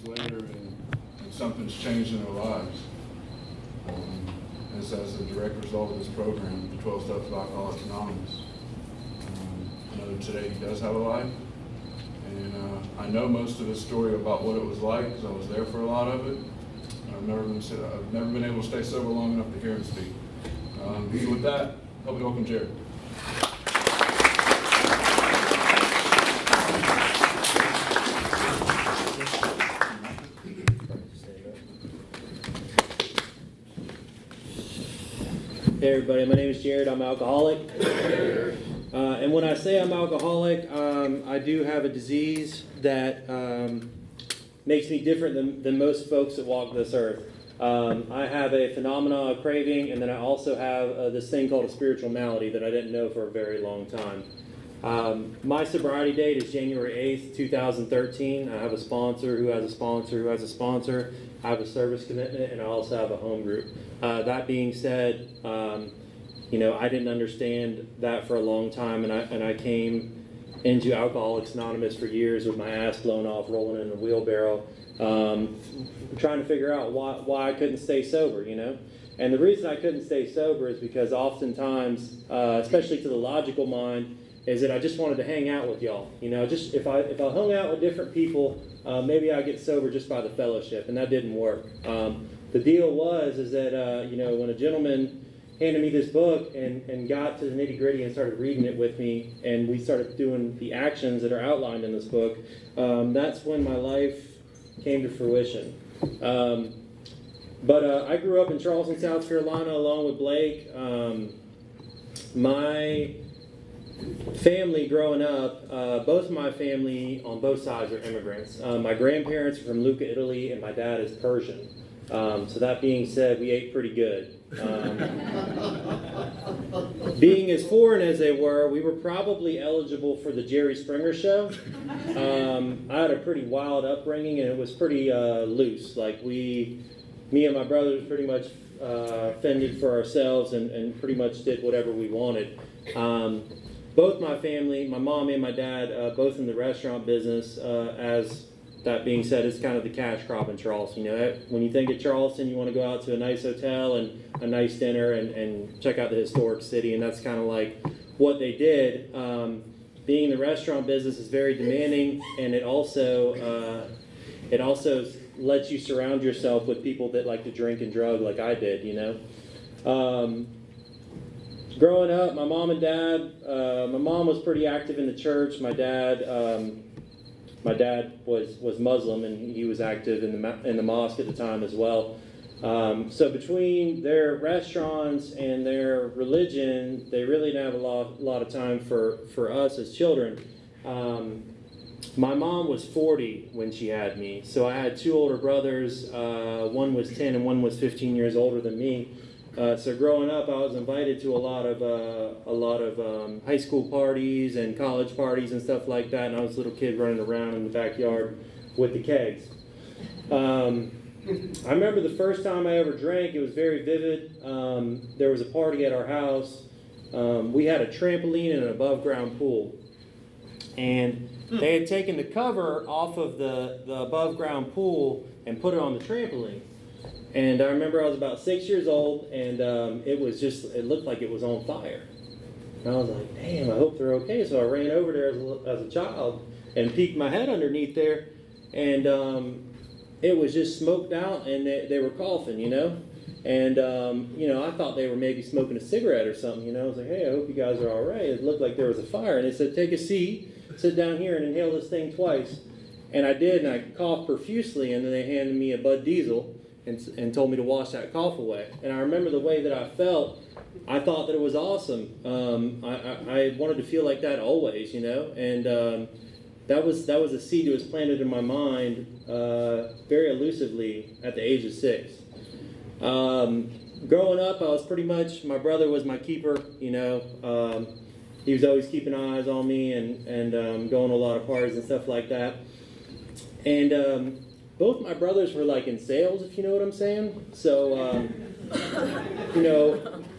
later and something's changed in their lives. As a direct result of this program, the 12 Steps of Alcoholics Anonymous. I know today he does have a life, and I know most of his story about what it was like because I was there for a lot of it. I've never been able to stay sober long enough to hear him speak. So with that, help me welcome Jared. Hey everybody, my name is Jared. I'm alcoholic. And when I say I'm alcoholic, I do have a disease that makes me different than most folks that walk this earth. I have a phenomenon of craving, and then I also have this thing called a spiritual malady that I didn't know for a very long time. My sobriety date is January 8th, 2013. I have a sponsor who has a sponsor who has a sponsor. I have a service commitment, and I also have a home group. That being said, I didn't understand that for a long time, and I came into Alcoholics Anonymous for years with my ass blown off, rolling in a wheelbarrow, trying to figure out why I couldn't stay sober, And the reason I couldn't stay sober is because oftentimes, especially to the logical mind, is that I just wanted to hang out with y'all. Just if I hung out with different people, maybe I'd get sober just by the fellowship, and that didn't work. The deal is that when a gentleman handed me this book and got to the nitty gritty and started reading it with me, and we started doing the actions that are outlined in this book, that's when my life came to fruition. But I grew up in Charleston, South Carolina, along with Blake. My family growing up, both of my family on both sides are immigrants. My grandparents are from Lucca, Italy, and my dad is Persian. So that being said, we ate pretty good. Being as foreign as they were, we were probably eligible for the Jerry Springer show. I had a pretty wild upbringing, and it was pretty loose. Like me and my brothers pretty much fended for ourselves and pretty much did whatever we wanted. Both my family, my mom and my dad, both in the restaurant business. As that being said, it's kind of the cash crop in Charleston. When you think of Charleston, you want to go out to a nice hotel and a nice dinner and check out the historic city, and that's kind of like what they did. Being in the restaurant business is very demanding, and it also lets you surround yourself with people that like to drink and drug like I did. Growing up, my mom and dad, my mom was pretty active in the church. My dad was Muslim, and he was active in the mosque at the time as well. So between their restaurants and their religion, they really didn't have a lot of time for us as children. My mom was 40 when she had me, so I had two older brothers. One was 10 and one was 15 years older than me. So growing up, I was invited to a lot of high school parties and college parties and stuff like that, and I was a little kid running around in the backyard with the kegs. I remember the first time I ever drank, it was very vivid. There was a party at our house. We had a trampoline and an above-ground pool. And they had taken the cover off of the above-ground pool and put it on the trampoline. And I remember I was about 6 years old, and it looked like it was on fire. And I was like, damn, I hope they're okay. So I ran over there as a child and peeked my head underneath there, and it was just smoked out, and they were coughing, And, I thought they were maybe smoking a cigarette or something, I was like, hey, I hope you guys are all right. It looked like there was a fire. And they said, take a seat, sit down here, and inhale this thing twice. And I did, and I coughed profusely, and then they handed me a Bud Diesel and told me to wash that cough away. And I remember the way that I felt. I thought that it was awesome. I wanted to feel like that always, And that was a seed that was planted in my mind very elusively at the age of 6. Growing up, I was pretty much, my brother was my keeper, He was always keeping eyes on me and going to a lot of parties and stuff like that. And both my brothers were like in sales, if you know what I'm saying. So,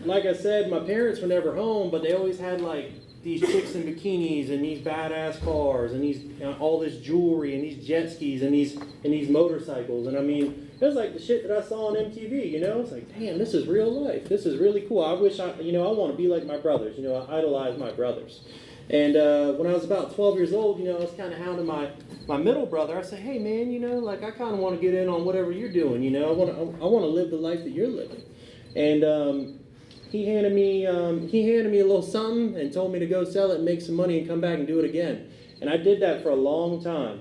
like I said, my parents were never home, but they always had like these chicks in bikinis and these badass cars and these all this jewelry and these jet skis and these motorcycles. And I mean, it was like the shit that I saw on MTV, you know? It's like, damn, this is real life. This is really cool. I wish I want to be like my brothers. You know, I idolize my brothers. And when I was about 12 years old, you know, I was kind of hounding my middle brother. I said, hey, man, you know, like I kind of want to get in on whatever you're doing, you know? I want to live the life that you're living. And he handed me a little something and told me to go sell it and make some money and come back and do it again. And I did that for a long time.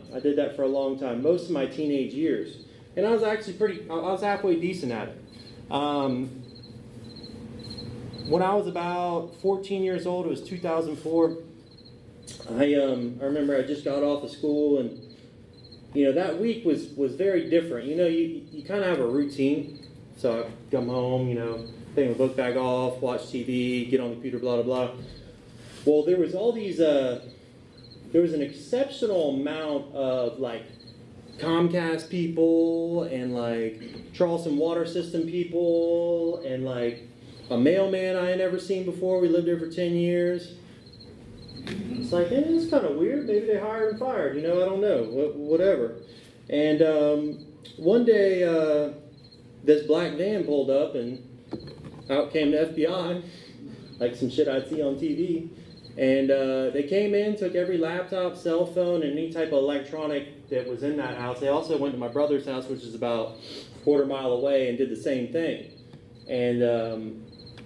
Most of my teenage years. And I was actually I was halfway decent at it. When I was about 14 years old, it was 2004, I remember I just got off of school, and, you know, that week was very different. You know, you kind of have a routine. So I come home, you know, take my book bag off, watch TV, get on the computer, blah, blah, blah. Well, there was all these, there was an exceptional amount of, like, Comcast people and, like, Charleston Water System people and, like, a mailman I had never seen before. We lived there for 10 years. It's like, it's kind of weird. Maybe they hired and fired, you know, I don't know, whatever. And one day, this black van pulled up, and out came the FBI, like some shit I'd see on TV. And they came in, took every laptop, cell phone, and any type of electronic that was in that house. They also went to my brother's house, which is about a quarter mile away, and did the same thing. And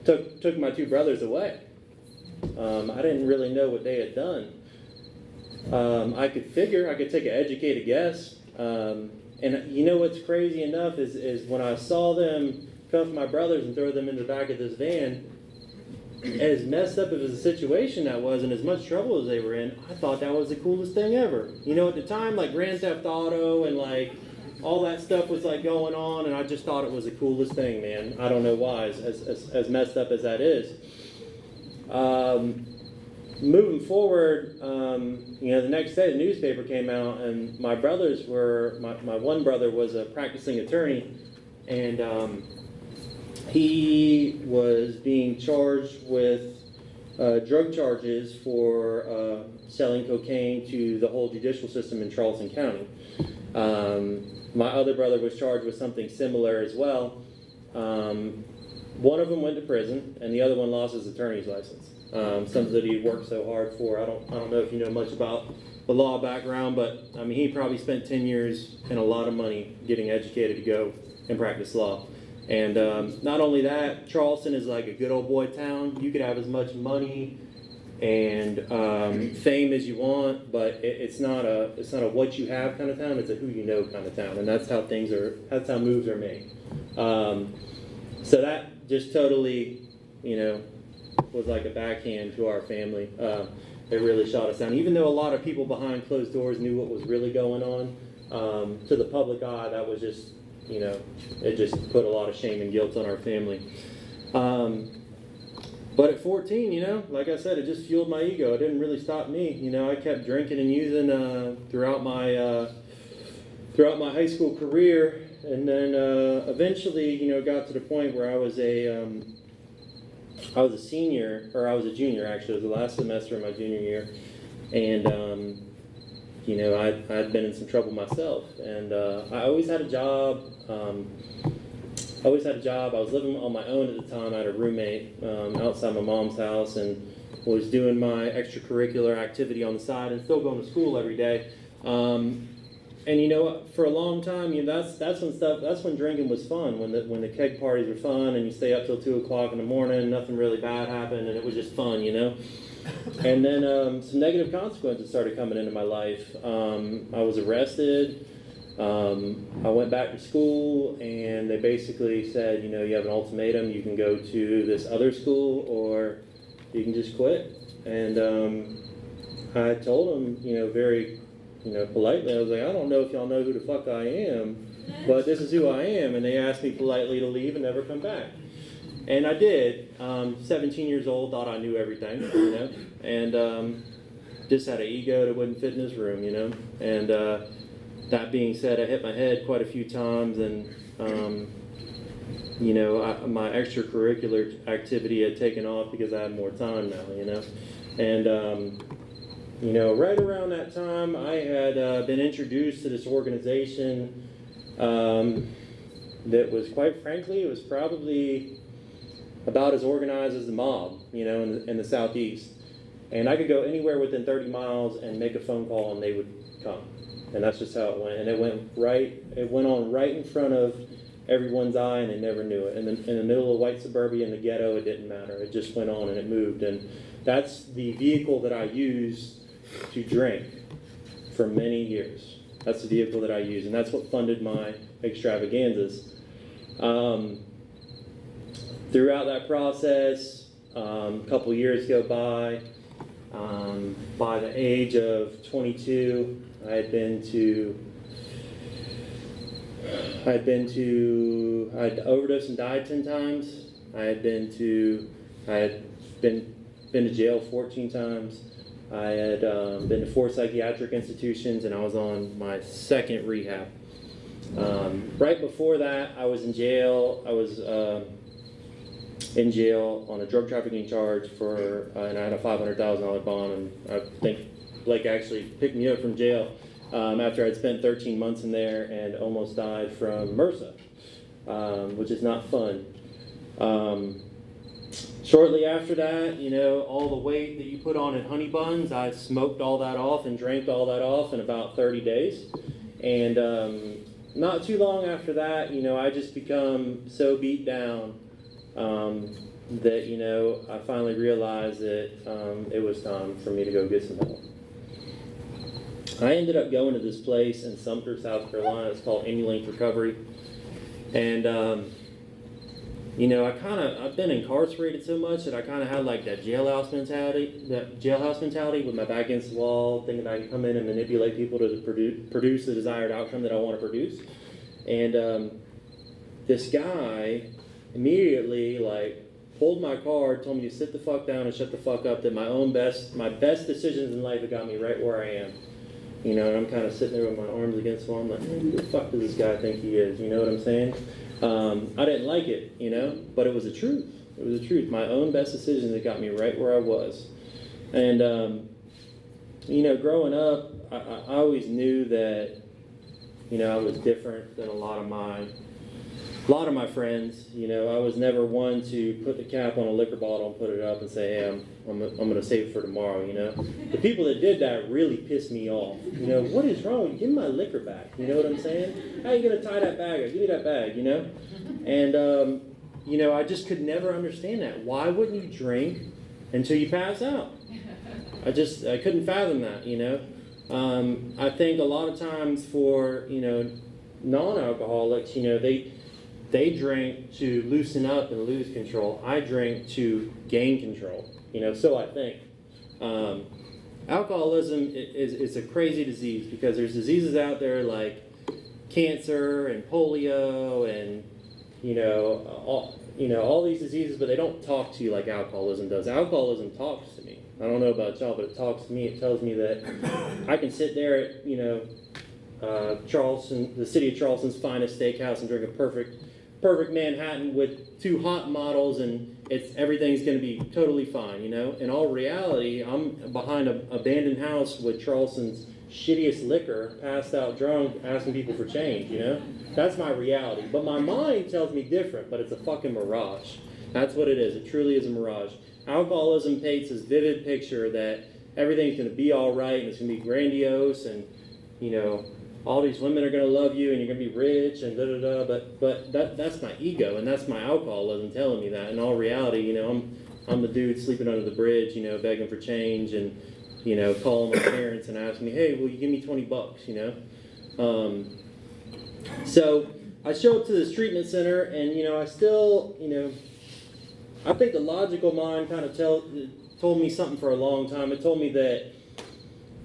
took my two brothers away. I didn't really know what they had done. I could take an educated guess. And you know what's crazy enough is when I saw them come for my brothers and throw them in the back of this van, as messed up as a situation that was and as much trouble as they were in, I thought that was the coolest thing ever. You know, at the time, like Grand Theft Auto and like all that stuff was like going on, and I just thought it was the coolest thing, man. I don't know why, as messed up as that is. Moving forward, you know, the next day the newspaper came out, and my brothers were, my one brother was a practicing attorney, and he was being charged with drug charges for selling cocaine to the whole judicial system in Charleston County. My other brother was charged with something similar as well. One of them went to prison, and the other one lost his attorney's license. Something that he worked so hard for. I don't know if you know much about the law background, but I mean, he probably spent 10 years and a lot of money getting educated to go and practice law. And not only that, Charleston is like a good old boy town. You could have as much money and fame as you want, but it's not a what you have kind of town. It's a who you know kind of town, and that's how moves are made. So that just totally, you know, was like a backhand to our family. It really shot us down. Even though a lot of people behind closed doors knew what was really going on, to the public eye, that was just, you know, it just put a lot of shame and guilt on our family. But at 14, you know, like I said, it just fueled my ego. It didn't really stop me. You know, I kept drinking and using throughout my high school career, and then eventually, you know, got to the point where I was a senior, or I was a junior actually. It was the last semester of my junior year, and you know, I'd been in some trouble myself, and I always had a job. I was living on my own at the time. I had a roommate outside my mom's house, and was doing my extracurricular activity on the side, and still going to school every day. And you know, for a long time, you know, that's when drinking was fun. When the keg parties were fun, and you stay up till 2 o'clock in the morning, nothing really bad happened, and it was just fun, you know. And then some negative consequences started coming into my life. I was arrested. I went back to school, and they basically said, you know, you have an ultimatum. You can go to this other school, or you can just quit. And I told them, you know, very, you know, politely, I was like, I don't know if y'all know who the fuck I am, but this is who I am. And they asked me politely to leave and never come back. And I did. 17 years old, thought I knew everything, you know, and just had an ego that wouldn't fit in this room, you know. And that being said, I hit my head quite a few times, and you know, my extracurricular activity had taken off because I had more time now, you know. And, right around that time, I had been introduced to this organization that was, quite frankly, it was probably about as organized as the mob, in the Southeast. And I could go anywhere within 30 miles and make a phone call and they would come. And that's just how it went. And it went on right in front of everyone's eye and they never knew it. And in the middle of white suburbia in the ghetto, it didn't matter. It just went on and it moved. And that's the vehicle that I used to drink for many years. That's the vehicle that I used. And that's what funded my extravaganzas. Throughout that process, a couple years go by. By the age of 22, I had overdosed and died 10 times. I had been to jail 14 times. I had been to 4 psychiatric institutions, and I was on my 2nd rehab. Right before that, I was in jail. I was in jail on a drug trafficking charge and I had a $500,000 bond, and I think Blake actually picked me up from jail after I'd spent 13 months in there and almost died from MRSA, which is not fun. Shortly after that, all the weight that you put on in honey buns, I smoked all that off and drank all that off in about 30 days. And not too long after that, I just become so beat down that, I finally realized that it was time for me to go get some help. I ended up going to this place in Sumter, South Carolina. It's called Emulink Recovery. And, I've been incarcerated so much that I kind of had like that jailhouse mentality with my back against the wall, thinking I can come in and manipulate people to produce the desired outcome that I want to produce. And this guy immediately pulled my card, told me to sit the fuck down and shut the fuck up, that my best decisions in life have got me right where I am. And I'm kind of sitting there with my arms against the wall. I'm like, man, who the fuck does this guy think he is? You know what I'm saying? I didn't like it, but it was the truth. It was the truth. My own best decisions that got me right where I was. And, growing up, I always knew that, I was different than a lot of my friends. I was never one to put the cap on a liquor bottle and put it up and say, hey, I'm going to save it for tomorrow, The people that did that really pissed me off. What is wrong with you? Give me my liquor back. You know what I'm saying? How are you going to tie that bag up? Give me that bag, And, I just could never understand that. Why wouldn't you drink until you pass out? I couldn't fathom that, I think a lot of times for, non-alcoholics, they drink to loosen up and lose control. I drink to gain control, so I think. Alcoholism is a crazy disease because there's diseases out there like cancer and polio and, all these diseases, but they don't talk to you like alcoholism does. Alcoholism talks to me. I don't know about y'all, but it talks to me. It tells me that I can sit there at, Charleston, the city of Charleston's finest steakhouse and drink a perfect Manhattan with 2 hot models, and everything's going to be totally fine, In all reality, I'm behind an abandoned house with Charleston's shittiest liquor, passed out drunk, asking people for change, That's my reality. But my mind tells me different, but it's a fucking mirage. That's what it is. It truly is a mirage. Alcoholism paints this vivid picture that everything's going to be all right and it's going to be grandiose and, all these women are going to love you and you're going to be rich and da-da-da, but that's my ego and that's my alcoholism telling me that. In all reality, I'm the dude sleeping under the bridge, begging for change and, calling my parents and asking me, hey, will you give me $20, So I show up to this treatment center and, I still, I think the logical mind kind of told me something for a long time. It told me that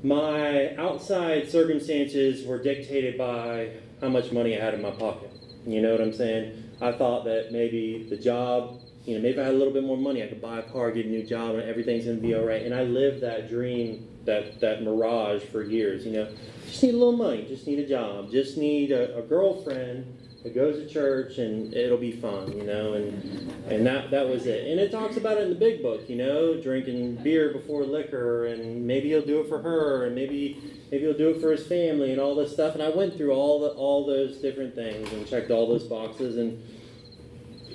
my outside circumstances were dictated by how much money I had in my pocket. You know what I'm saying? I thought that maybe the job, maybe if I had a little bit more money, I could buy a car, get a new job, and everything's going to be all right. And I lived that dream, that mirage for years, Just need a little money, just need a job, just need a girlfriend goes to church and it'll be fun, you know, and that was it. And it talks about it in the big book, you know, drinking beer before liquor, and maybe he'll do it for her, and maybe he'll do it for his family and all this stuff. And I went through all those different things and checked all those boxes, and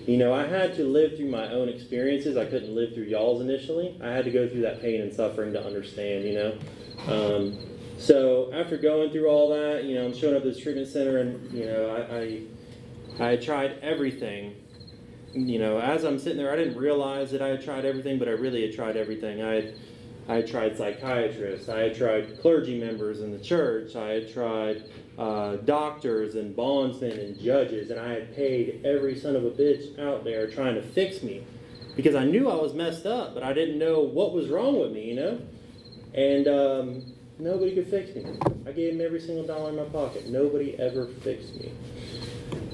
you know, I had to live through my own experiences. I couldn't live through y'all's initially. I had to go through that pain and suffering to understand, you know. So after going through all that, you know, I'm showing up at this treatment center, and you know, I had tried everything. You know, as I'm sitting there, I didn't realize that I had tried everything, but I really had tried everything. I had tried psychiatrists. I had tried clergy members in the church. I had tried doctors and bondsmen and judges, and I had paid every son of a bitch out there trying to fix me because I knew I was messed up, but I didn't know what was wrong with me, you know? And nobody could fix me. I gave them every single dollar in my pocket. Nobody ever fixed me.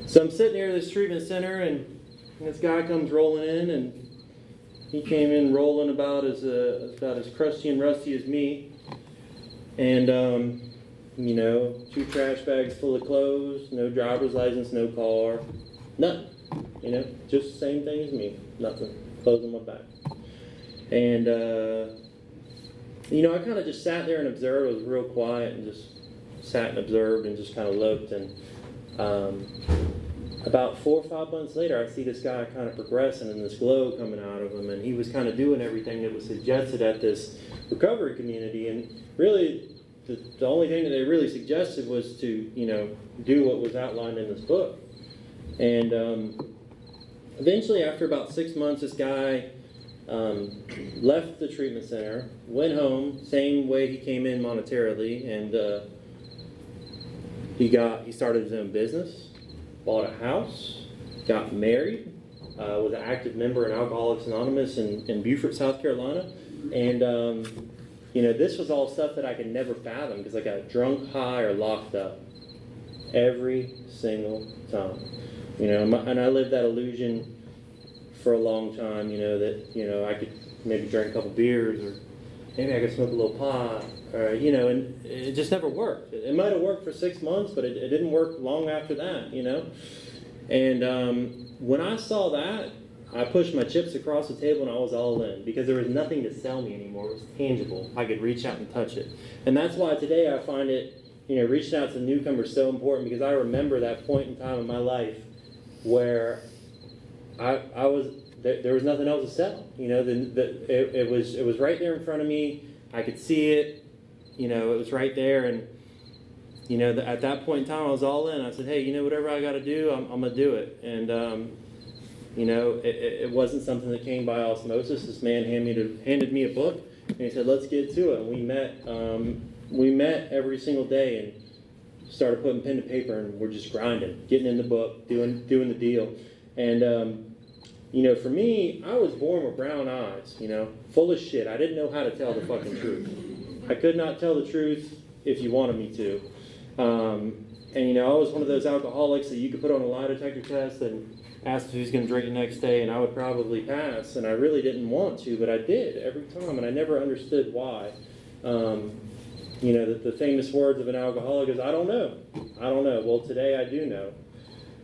So I'm sitting there at this treatment center, and this guy comes rolling in, and he came in rolling about as crusty and rusty as me. And, you know, 2 trash bags full of clothes, no driver's license, no car, nothing. You know, just the same thing as me, nothing, clothes on my back. And, you know, I kind of just sat there and observed. It was real quiet, and just sat and observed and just kind of looked. And about 4 or 5 months later, I see this guy kind of progressing and this glow coming out of him. And he was kind of doing everything that was suggested at this recovery community. And really, the only thing that they really suggested was to, you know, do what was outlined in this book. And eventually, after about 6 months, this guy left the treatment center, went home, same way he came in monetarily, and he started his own business, bought a house, got married, was an active member in Alcoholics Anonymous in Beaufort, South Carolina, and you know, this was all stuff that I could never fathom because I got drunk, high, or locked up every single time. You know, and I lived that illusion for a long time, you know, that, you know, I could maybe drink a couple beers, or maybe I could smoke a little pot, or, you know, and it just never worked. It might have worked for 6 months, but it didn't work long after that, you know. And when I saw that, I pushed my chips across the table and I was all in because there was nothing to sell me anymore. It was tangible. I could reach out and touch it. And that's why today I find it, you know, reaching out to newcomers so important, because I remember that point in time in my life where I was there was nothing else to sell. You know, it was right there in front of me. I could see it. You know, it was right there, and you know, at that point in time, I was all in. I said, hey, you know, whatever I got to do, I'm gonna do it. And you know, it wasn't something that came by osmosis. This man handed me a book, and he said, let's get to it. And we met every single day and started putting pen to paper, and we're just grinding, getting in the book, doing the deal. And you know, for me, I was born with brown eyes, you know, full of shit. I didn't know how to tell the fucking truth. I could not tell the truth if you wanted me to. And, you know, I was one of those alcoholics that you could put on a lie detector test and ask if he was going to drink the next day, and I would probably pass. And I really didn't want to, but I did every time, and I never understood why. You know, the famous words of an alcoholic is, I don't know. I don't know. Well, today I do know.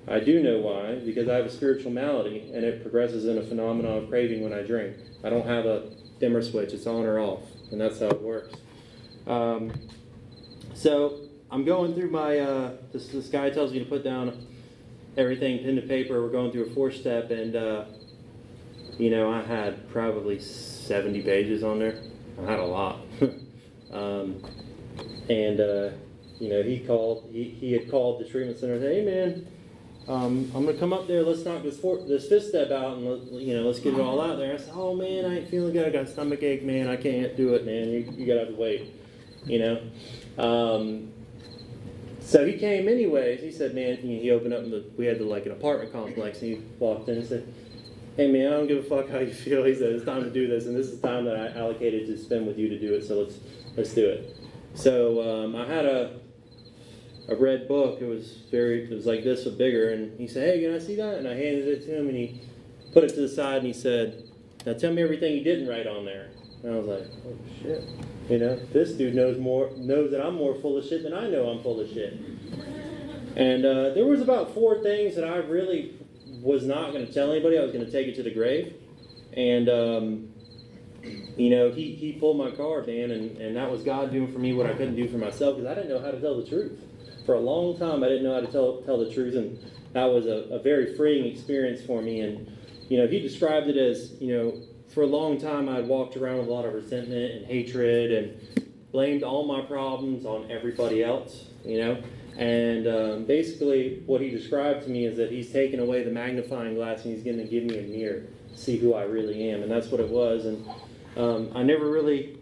I do know why, because I have a spiritual malady, and it progresses in a phenomenon of craving when I drink. I don't have a dimmer switch. It's on or off, and that's how it works. So I'm going through my, this guy tells me to put down everything pen to paper. We're going through a 4-step, and, you know, I had probably 70 pages on there. I had a lot. You know, he had called the treatment center and said, hey, man, I'm going to come up there, let's knock this 5th step out, and let's get it all out there. I said, oh man, I ain't feeling good, I got a stomach ache, man, I can't do it, man, you got to have to wait, you know. So he came anyways. He said, man, he opened up, we had like an apartment complex, and he walked in and said, hey man, I don't give a fuck how you feel. He said, it's time to do this, and this is time that I allocated to spend with you to do it, so let's do it. So I had a red book. It was like this but bigger, and he said, hey, can I see that? And I handed it to him, and he put it to the side, and he said, now tell me everything you didn't write on there. And I was like, oh shit, you know, this dude knows that I'm more full of shit than I know I'm full of shit. And there was about 4 things that I really was not going to tell anybody. I was going to take it to the grave. And, he pulled my card, man, and that was God doing for me what I couldn't do for myself, because I didn't know how to tell the truth. For a long time, I didn't know how to tell the truth, and that was a very freeing experience for me. And, he described it as, for a long time I'd walked around with a lot of resentment and hatred and blamed all my problems on everybody else, And basically what he described to me is that he's taken away the magnifying glass and he's going to give me a mirror to see who I really am. And that's what it was. And I never really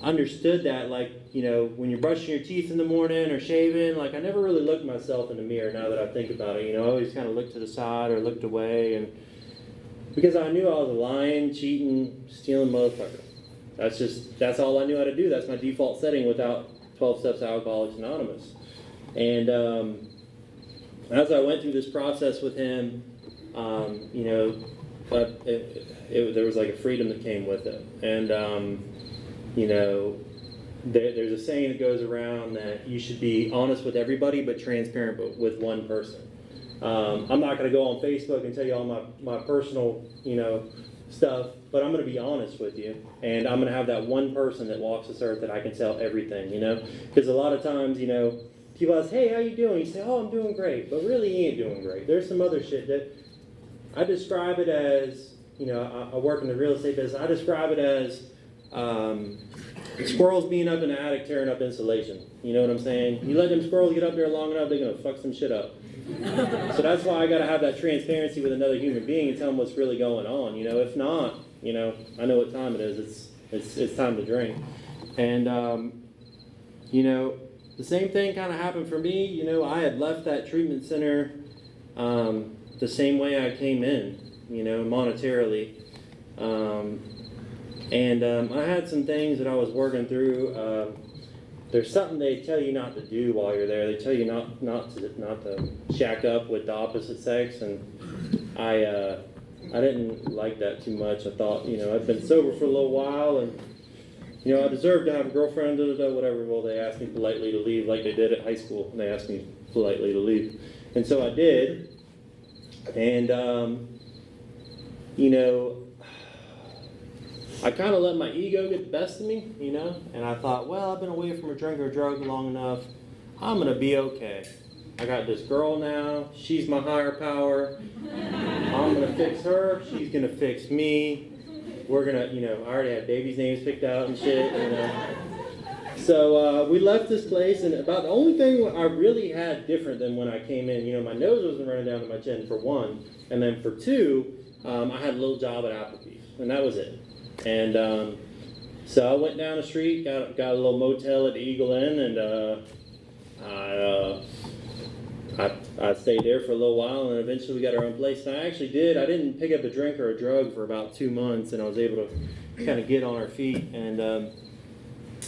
understood that, like, when you're brushing your teeth in the morning or shaving, like, I never really looked myself in the mirror now that I think about it. I always kind of looked to the side or looked away, and because I knew I was a lying, cheating, stealing motherfucker. That's all I knew how to do. That's my default setting without 12 Steps to Alcoholics Anonymous. And as I went through this process with him, there was like a freedom that came with it. And, there's a saying that goes around that you should be honest with everybody but transparent with one person. I'm not going to go on Facebook and tell you all my personal, stuff, but I'm going to be honest with you, and I'm going to have that one person that walks this earth that I can tell everything, because a lot of times, people ask, hey, how you doing? You say, oh, I'm doing great, but really you ain't doing great. There's some other shit that I describe it as, I work in the real estate business, I describe it as squirrels being up in the attic tearing up insulation. You know what I'm saying? You let them squirrels get up there long enough, they're going to fuck some shit up. So that's why I got to have that transparency with another human being and tell them what's really going on. If not, I know what time it is. It's time to drink. And, the same thing kind of happened for me. I had left that treatment center the same way I came in, monetarily. And I had some things that I was working through. There's something they tell you not to do while you're there. They tell you not to shack up with the opposite sex, and I didn't like that too much. I thought, I've been sober for a little while, and I deserve to have a girlfriend, whatever. Well, they asked me politely to leave, like they did at high school. And they asked me politely to leave, and so I did. And I kind of let my ego get the best of me, and I thought, well, I've been away from a drink or a drug long enough. I'm going to be okay. I got this girl now. She's my higher power. I'm going to fix her. She's going to fix me. We're going to, I already had babies' names picked out and shit, So we left this place, and about the only thing I really had different than when I came in, my nose wasn't running down to my chin, for one, and then for two, I had a little job at Applebee's, and that was it. And so I went down the street, got a little motel at the Eagle Inn, and I stayed there for a little while, and eventually we got our own place. And I didn't pick up a drink or a drug for about 2 months, and I was able to kind of get on our feet. And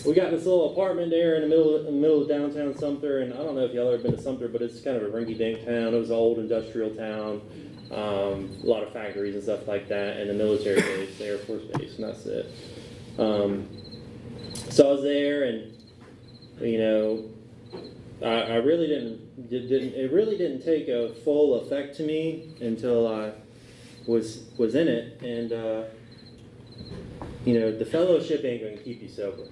we got this little apartment there in the middle of downtown Sumter, and I don't know if y'all ever been to Sumter, but it's kind of a rinky-dink town. It was an old industrial town. A lot of factories and stuff like that, and the military base, the Air Force base, and that's it. So I was there, and I really it really didn't take a full effect to me until I was in it, and the fellowship ain't going to keep you sober.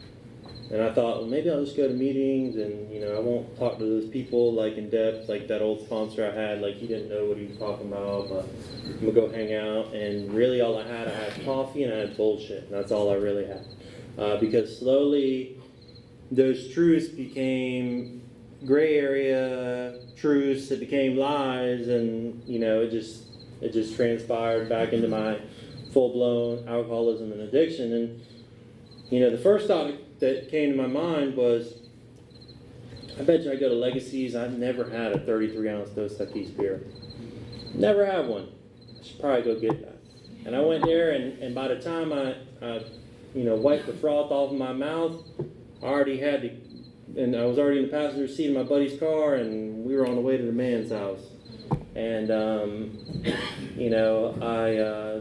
And I thought, well, maybe I'll just go to meetings, and I won't talk to those people like in depth, like that old sponsor I had. Like, he didn't know what he was talking about, but I'm gonna go hang out. And really, all I had coffee and I had bullshit. And that's all I really had, because slowly those truths became gray area truths. It became lies, and it just transpired back into my full-blown alcoholism and addiction. And the first thought that came to my mind was, I bet you I go to Legacy's, I've never had a 33-ounce Dos Equis beer. Never have one. I should probably go get that. And I went there, and by the time I wiped the froth off of my mouth, I already had and I was already in the passenger seat of my buddy's car, and we were on the way to the man's house. And,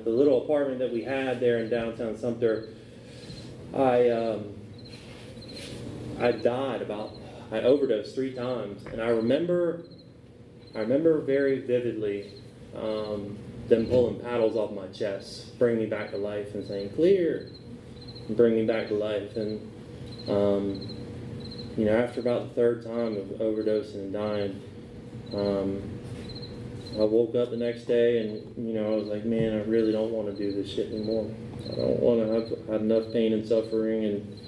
the little apartment that we had there in downtown Sumter, I died about I overdosed 3 times, and I remember very vividly them pulling paddles off my chest, bringing me back to life, and saying "clear," and bring me back to life. And after about the 3rd time of overdosing and dying, I woke up the next day, and I was like, man, I really don't want to do this shit anymore. I don't want to have had enough pain and suffering, and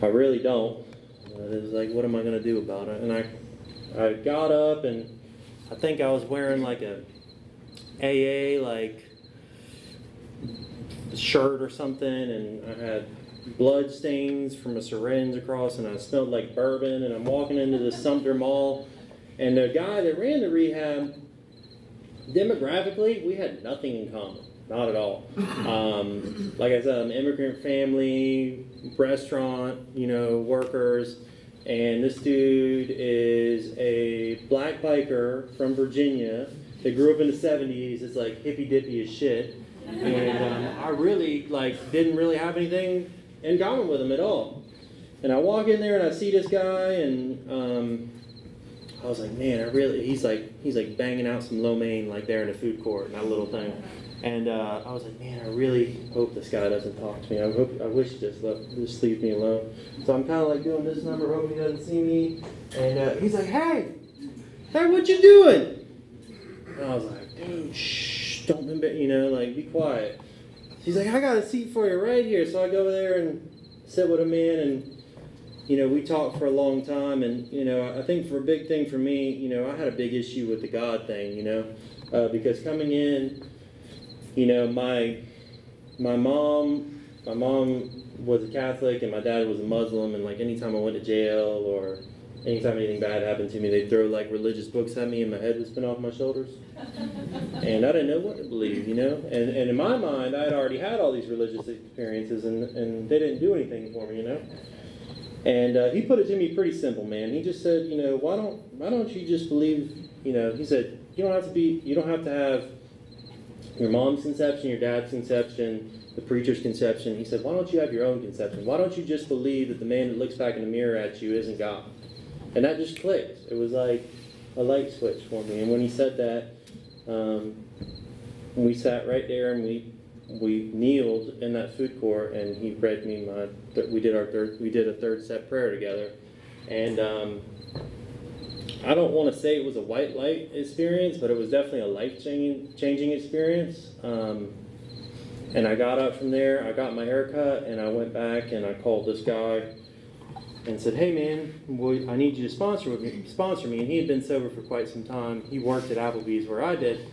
I really don't. It was like, what am I going to do about it? And I got up, and I think I was wearing like a AA shirt or something, and I had blood stains from a syringe across, and I smelled like bourbon, and I'm walking into the Sumter Mall, and the guy that ran the rehab, demographically, we had nothing in common. Not at all. Like I said, I'm an immigrant family, restaurant, workers, and this dude is a black biker from Virginia that grew up in the 70s. It's like hippy dippy as shit, and I really didn't really have anything in common with him at all. And I walk in there and I see this guy, and I was like, man, he's like banging out some lo mein there in the food court, that little thing. And I was like, man, I really hope this guy doesn't talk to me. I wish he just leave me alone. So I'm kind of doing this number, hoping he doesn't see me. And he's like, hey, what you doing? And I was like, dude, shh, don't be quiet. He's like, I got a seat for you right here. So I go over there and sit with him in, and we talked for a long time. And I think for a big thing for me, I had a big issue with the God thing, because coming in. My mom was a Catholic and my dad was a Muslim, and anytime I went to jail or anytime anything bad happened to me, they'd throw religious books at me and my head would spin off my shoulders. And I didn't know what to believe, And in my mind, I had already had all these religious experiences, and they didn't do anything for me, And he put it to me pretty simple, man. He just said, why don't you just believe, he said, you don't have to have your mom's conception, your dad's conception, the preacher's conception. He said, why don't you have your own conception? Why don't you just believe that the man that looks back in the mirror at you isn't God? And that just clicked. It was like a light switch for me. And when he said that, we sat right there and we kneeled in that food court, and he read me we did a 3rd step prayer together. And I don't want to say it was a white light experience, but it was definitely a life-changing experience. And I got up from there, I got my hair cut, and I went back and I called this guy and said, hey man, I need you to sponsor me. And he had been sober for quite some time. He worked at Applebee's where I did.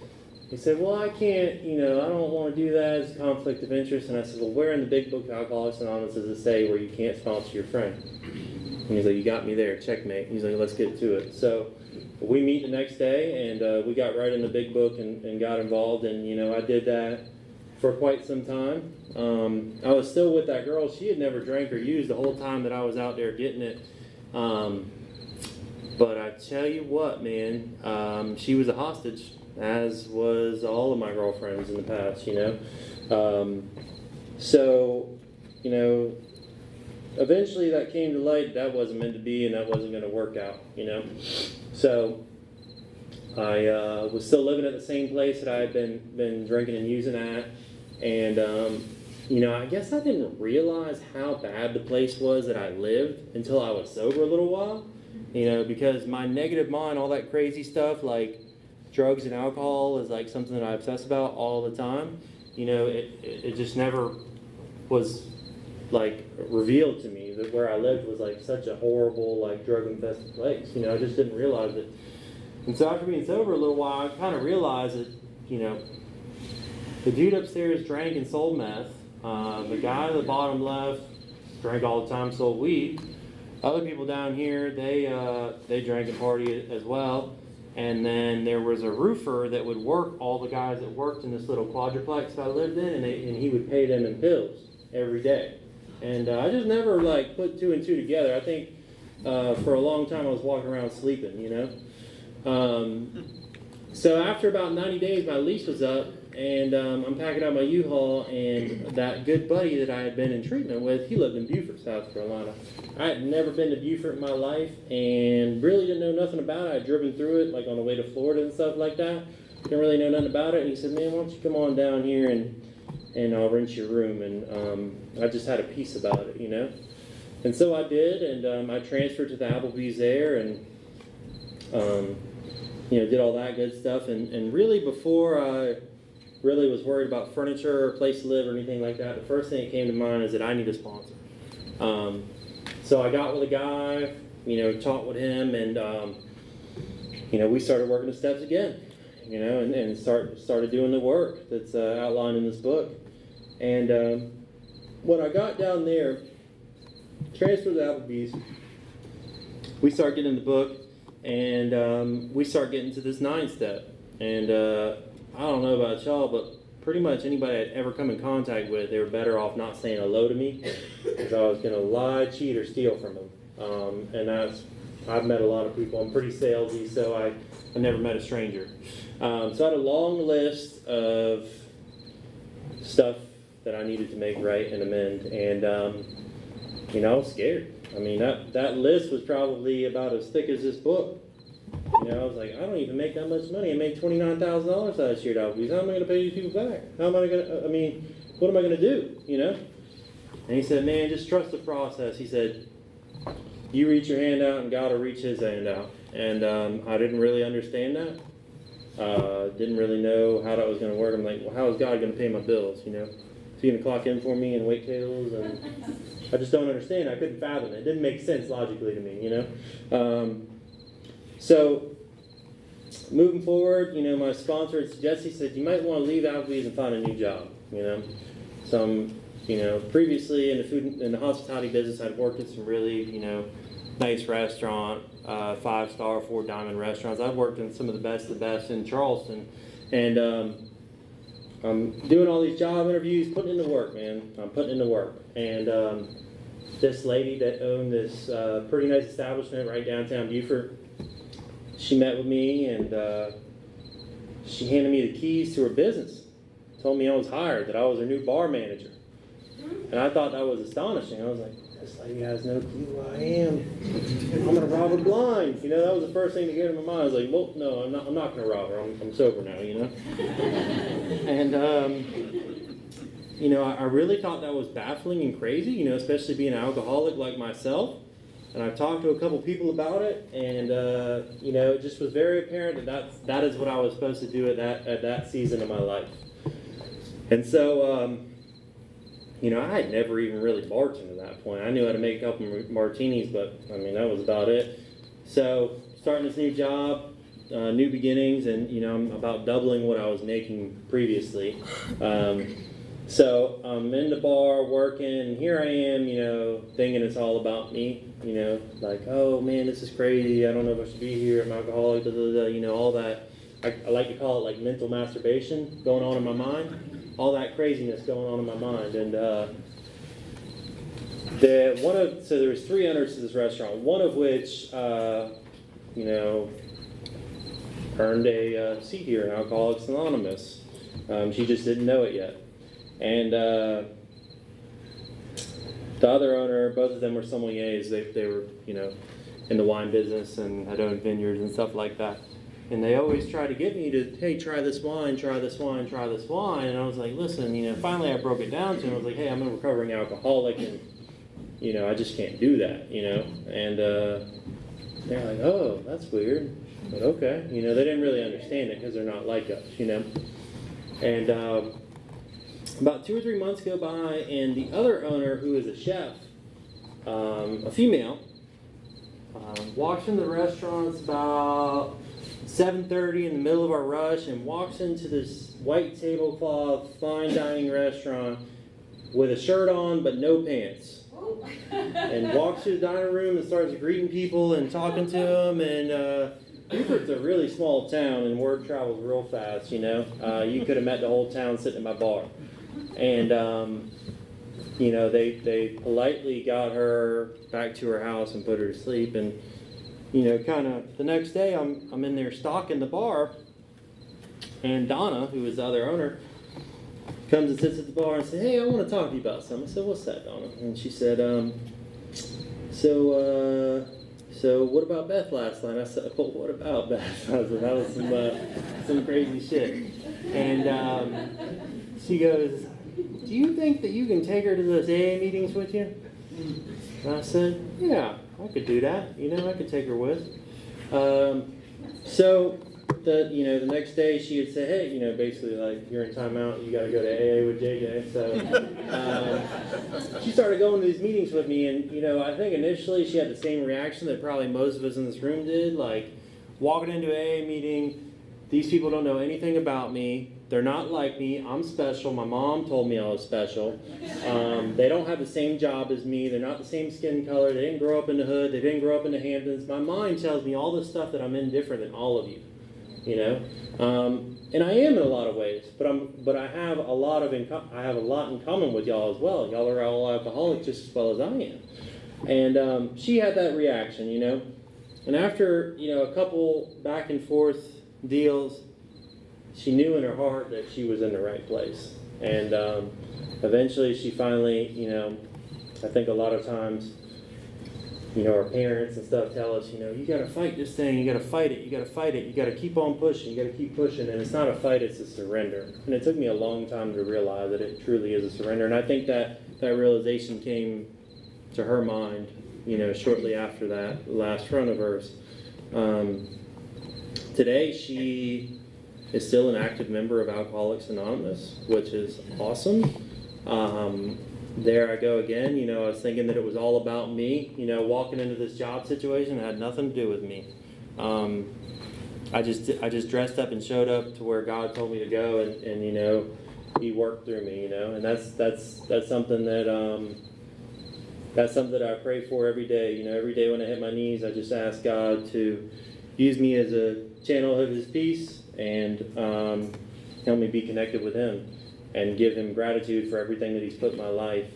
He said, well, I can't, I don't want to do that. It's a conflict of interest. And I said, well, where in the big book of Alcoholics Anonymous does it say where you can't sponsor your friend? And he's like, you got me there, checkmate. He's like, let's get to it. So we meet the next day, and we got right in the big book and got involved. And, I did that for quite some time. I was still with that girl. She had never drank or used the whole time that I was out there getting it. But I tell you what, man, she was a hostage, as was all of my girlfriends in the past, So, eventually that came to light that wasn't meant to be and that wasn't going to work out, So I was still living at the same place that I had been drinking and using at. And, I guess I didn't realize how bad the place was that I lived until I was sober a little while, because my negative mind, all that crazy stuff like drugs and alcohol is something that I obsess about all the time. It just never was revealed to me that where I lived was such a horrible drug infested place. I just didn't realize it. And so after being sober a little while, I kind of realized that the dude upstairs drank and sold meth. The guy at the bottom left drank all the time, sold weed. Other people down here, they drank and partied as well. And then there was a roofer that would work all the guys that worked in this little quadruplex I lived in, and he would pay them in pills every day. And I just never put 2 and 2 together. I think for a long time I was walking around sleeping, So after about 90 days, my lease was up, and I'm packing out my U-Haul, and that good buddy that I had been in treatment with, he lived in Beaufort, South Carolina. I had never been to Beaufort in my life, and really didn't know nothing about it. I had driven through it, like on the way to Florida and stuff like that. Didn't really know nothing about it, and he said, man, why don't you come on down here and I'll rent your room, and I just had a piece about it, you know? And so I did, and I transferred to the Applebee's there, and you know, did all that good stuff, and really before I really was worried about furniture or place to live or anything like that, the first thing that came to mind is that I need a sponsor. So I got with a guy, you know, talked with him, and you know, we started working the steps again, you know, and started doing the work that's outlined in this book. And when I got down there, transferred to Applebee's, we start getting in the book, and we start getting to this 9 step. And I don't know about y'all, but pretty much anybody I'd ever come in contact with, they were better off not saying hello to me, because I was going to lie, cheat, or steal from them. And I've met a lot of people. I'm pretty salesy, so I never met a stranger. So I had a long list of stuff that I needed to make right and amend, and you know, I was scared. I mean, that list was probably about as thick as this book. You know, I was like, I don't even make that much money. I made $29,000 last year at Applebee's. How am I going to pay these people back? How am I going to, I mean, what am I going to do, you know? And he said, man, just trust the process. He said, you reach your hand out and God will reach his hand out. And I didn't really understand that. Didn't really know how that was going to work. I'm like, well, how is God going to pay my bills, you know? Is he going to clock in for me and wait tables? And I just don't understand. I couldn't fathom it. It didn't make sense logically to me, you know? So, moving forward, you know, my sponsor had suggested, he said, you might want to leave Applebee's and find a new job, you know? Some, you know, previously in the food and the hospitality business, I'd worked at some really, you know, nice restaurant, 5-star, 4-diamond restaurants. I've worked in some of the best in Charleston. And I'm doing all these job interviews, putting in the work, man. I'm putting in the work. And this lady that owned this pretty nice establishment right downtown Beaufort, she met with me, and she handed me the keys to her business. Told me I was hired, that I was her new bar manager. And I thought that was astonishing. I was like, this lady has no clue who I am. I'm going to rob her blind. You know, that was the first thing that came to my mind. I was like, well, no, I'm not going to rob her. I'm sober now, you know. And, you know, I really thought that was baffling and crazy, you know, especially being an alcoholic like myself. And I've talked to a couple people about it, and you know, it just was very apparent that is what I was supposed to do at that season of my life. And so, you know, I had never even really bartended at that point. I knew how to make a couple martinis, but I mean, that was about it. So, starting this new job, new beginnings, and you know, I'm about doubling what I was making previously. So I'm in the bar working, and here I am, you know, thinking it's all about me, you know, like, oh man, this is crazy, I don't know if I should be here, I'm alcoholic, you know, all that. I like to call it like mental masturbation going on in my mind, all that craziness going on in my mind. And so there was 3 owners to this restaurant, one of which, you know, earned a seat here in Alcoholics Anonymous. She just didn't know it yet. And the other owner, both of them were sommeliers. They were, you know, in the wine business and had owned vineyards and stuff like that. And they always tried to get me to, hey, try this wine, try this wine, try this wine. And I was like, listen, you know, finally I broke it down to them. I was like, hey, I'm a recovering alcoholic, and, you know, I just can't do that, you know. And they're like, oh, that's weird. But okay. You know, they didn't really understand it because they're not like us, you know. And about 2 or 3 months go by, and the other owner, who is a chef, a female, walks into the restaurant. It's about 7:30 in the middle of our rush, and walks into this white tablecloth, fine dining restaurant with a shirt on but no pants. And walks to the dining room and starts greeting people and talking to them. And Beaufort's a really small town, and word travels real fast, you know. You could have met the whole town sitting at my bar. And, you know, they politely got her back to her house and put her to sleep. And, you know, kind of the next day I'm in there stocking the bar, And Donna, who was the other owner, comes and sits at the bar and says, "Hey, I want to talk to you about something." I said, "What's that, Donna?" And she said, So what about Beth last night?" I said, "Well, what about Beth?" I said, "That was some crazy shit." And she goes, "Do you think that you can take her to those AA meetings with you?" And I said, "Yeah, I could do that. I could take her with." So the next day she would say, "Hey, basically like, you're in timeout. You got to go to AA with JJ." So she started going to these meetings with me, and I think initially she had the same reaction that probably most of us in this room did. Like, walking into an AA meeting, these people don't know anything about me. They're not like me. I'm special. My mom told me I was special. They don't have the same job as me. They're not the same skin color. They didn't grow up in the hood. They didn't grow up in the Hamptons. My mind tells me all this stuff that I'm indifferent than all of you. And I am in a lot of ways, but I have a lot in common with y'all as well. Y'all are all alcoholics just as well as I am. And she had that reaction, And after a couple back and forth deals, she knew in her heart that she was in the right place. And eventually she finally, I think a lot of times, our parents and stuff tell us, you got to fight this thing, you got to fight it, you got to fight it, you got to keep on pushing, you got to keep pushing. And it's not a fight, it's a surrender. And it took me a long time to realize that it truly is a surrender. And I think that realization came to her mind, shortly after that last front of hers. Today she is still an active member of Alcoholics Anonymous, which is awesome. There I go again. I was thinking that it was all about me. Walking into this job situation had nothing to do with me. I just dressed up and showed up to where God told me to go, and He worked through me. And that's something that I pray for every day. Every day when I hit my knees, I just ask God to use me as a channel of His peace and help me be connected with Him. And give Him gratitude for everything that He's put in my life.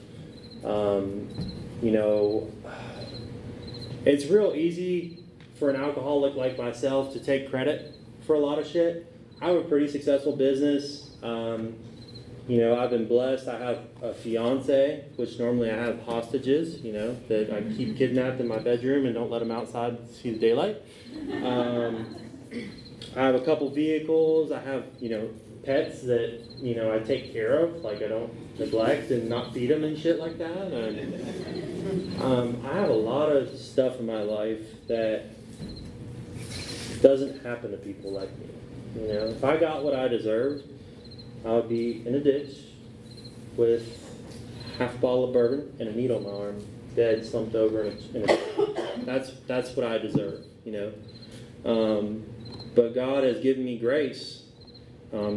It's real easy for an alcoholic like myself to take credit for a lot of shit. I have a pretty successful business. I've been blessed. I have a fiance, which normally I have hostages, that I keep kidnapped in my bedroom and don't let them outside to see the daylight. I have a couple vehicles. I have, pets that I take care of, like I don't neglect and not feed them and shit like that. And I have a lot of stuff in my life that doesn't happen to people like me. If I got what I deserved, I would be in a ditch with half a bottle of bourbon and a needle in my arm, dead, slumped over in a that's what I deserve. But God has given me grace.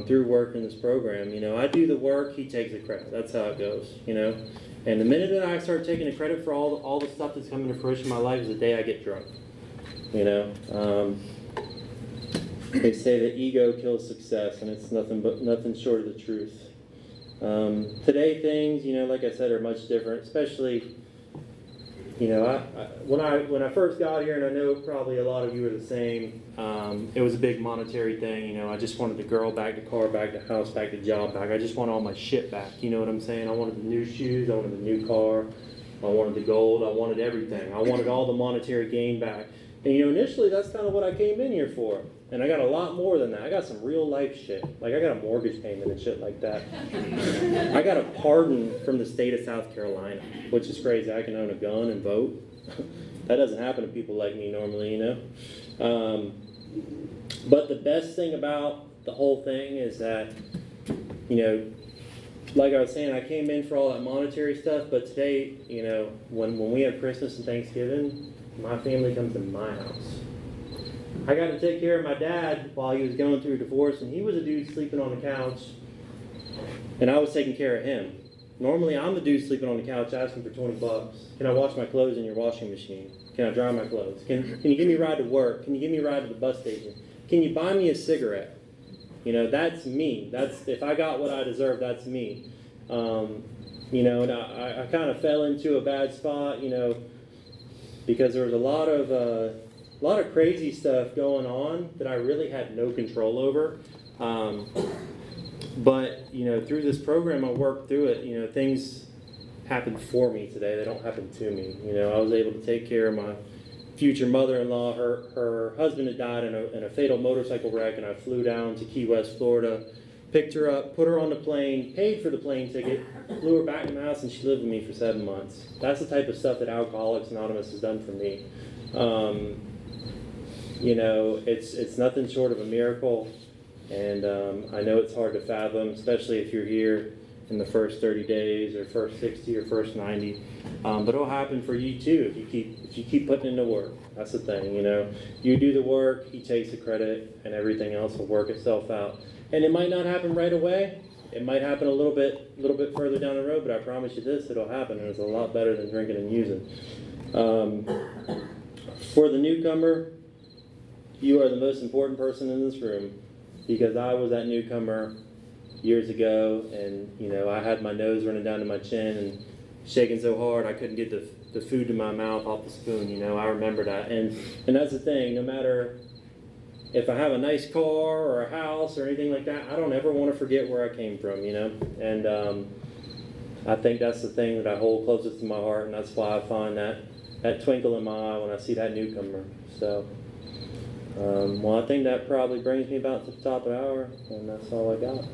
Through work in this program. I do the work, He takes the credit. That's how it goes, And the minute that I start taking the credit for all the stuff that's coming to fruition in my life is the day I get drunk. They say that ego kills success, and it's nothing short of the truth. Today things, like I said, are much different, especially, when I first got here, and I know probably a lot of you are the same, it was a big monetary thing. I just wanted the girl back, the car back, the house back, the job back. I just want all my shit back. You know what I'm saying? I wanted the new shoes, I wanted the new car, I wanted the gold, I wanted everything. I wanted all the monetary gain back. And initially that's kind of what I came in here for. And I got a lot more than that. I got some real life shit. Like I got a mortgage payment and shit like that. I got a pardon from the state of South Carolina, which is crazy. I can own a gun and vote. That doesn't happen to people like me normally, But the best thing about the whole thing is that, like I was saying, I came in for all that monetary stuff, but today, when we have Christmas and Thanksgiving, my family comes to my house. I got to take care of my dad while he was going through a divorce, and he was a dude sleeping on the couch, and I was taking care of him. Normally, I'm the dude sleeping on the couch asking for $20. Can I wash my clothes in your washing machine? Can I dry my clothes? Can you give me a ride to work? Can you give me a ride to the bus station? Can you buy me a cigarette? That's me. If I got what I deserve, that's me. And I kind of fell into a bad spot, because there was a lot of lot of crazy stuff going on that I really had no control over. But, you know, through this program, I worked through it. You know, things happened for me today. They don't happen to me. You know, I was able to take care of my future mother-in-law. Her husband had died in a fatal motorcycle wreck, and I flew down to Key West, Florida, picked her up, put her on the plane, paid for the plane ticket, flew her back to my house, and she lived with me for 7 months. That's the type of stuff that Alcoholics Anonymous has done for me. You know, it's nothing short of a miracle, and I know it's hard to fathom, especially if you're here in the first 30 days or first 60 or first 90. But it'll happen for you too if you keep putting in the work. That's the thing, you know. You do the work, he takes the credit, and everything else will work itself out. And it might not happen right away. It might happen a little bit further down the road, but I promise you this, it'll happen, and it's a lot better than drinking and using. For the newcomer, you are the most important person in this room, because I was that newcomer years ago, and you know, I had my nose running down to my chin and shaking so hard I couldn't get the food to my mouth off the spoon. You know, I remember that, and that's the thing. No matter if I have a nice car or a house or anything like that, I don't ever want to forget where I came from. You know, and I think that's the thing that I hold closest to my heart, and that's why I find that twinkle in my eye when I see that newcomer. So. Well, I think that probably brings me about to the top of the hour, and that's all I got.